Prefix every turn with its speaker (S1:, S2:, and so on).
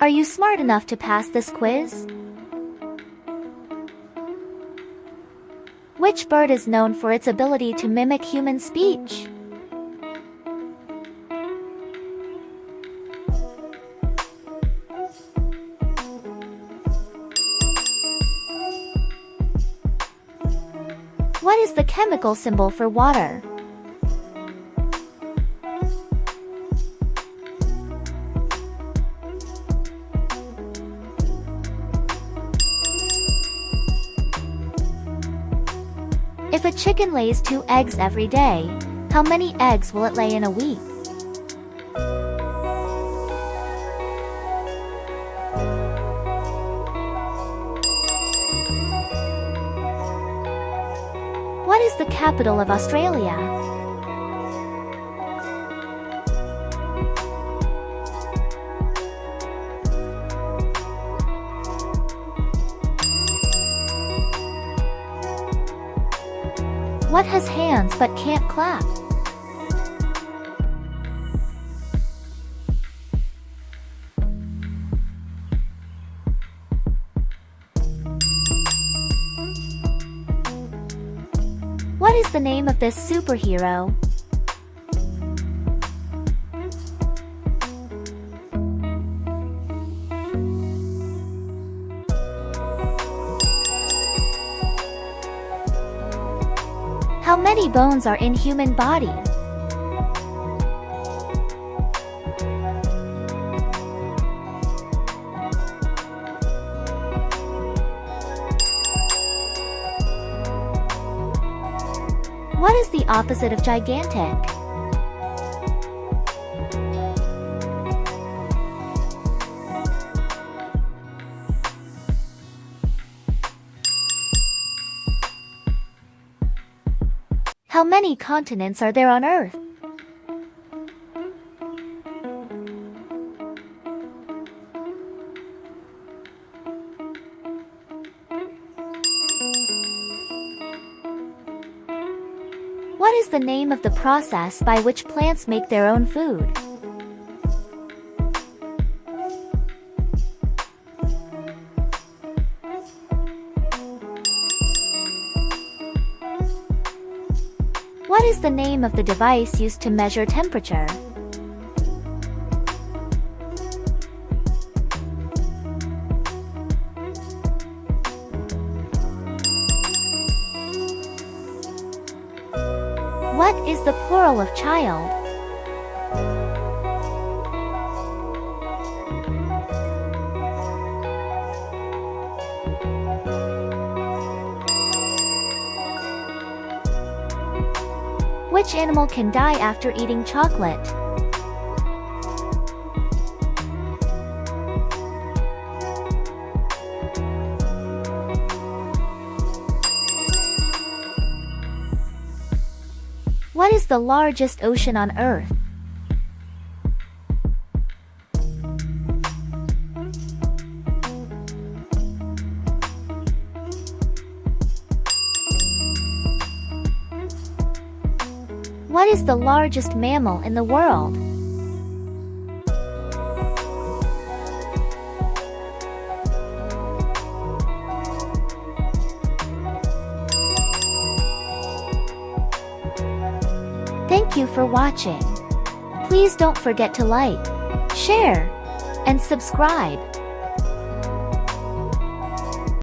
S1: Are you smart enough to pass this quiz? Which bird is known for its ability to mimic human speech? What is the chemical symbol for water? If a chicken lays 2 eggs every day, how many eggs will it lay in a week? What is the capital of Australia? What has hands but can't clap? What is the name of this superhero? How many bones are in human body? What is the opposite of gigantic? How many continents are there on Earth? What is the name of the process by which plants make their own food? What is the name of the device used to measure temperature? What is the plural of child? Which animal can die after eating chocolate? What is the largest ocean on Earth? What is the largest mammal in the world? Thank you for watching. Please don't forget to like, share, and subscribe.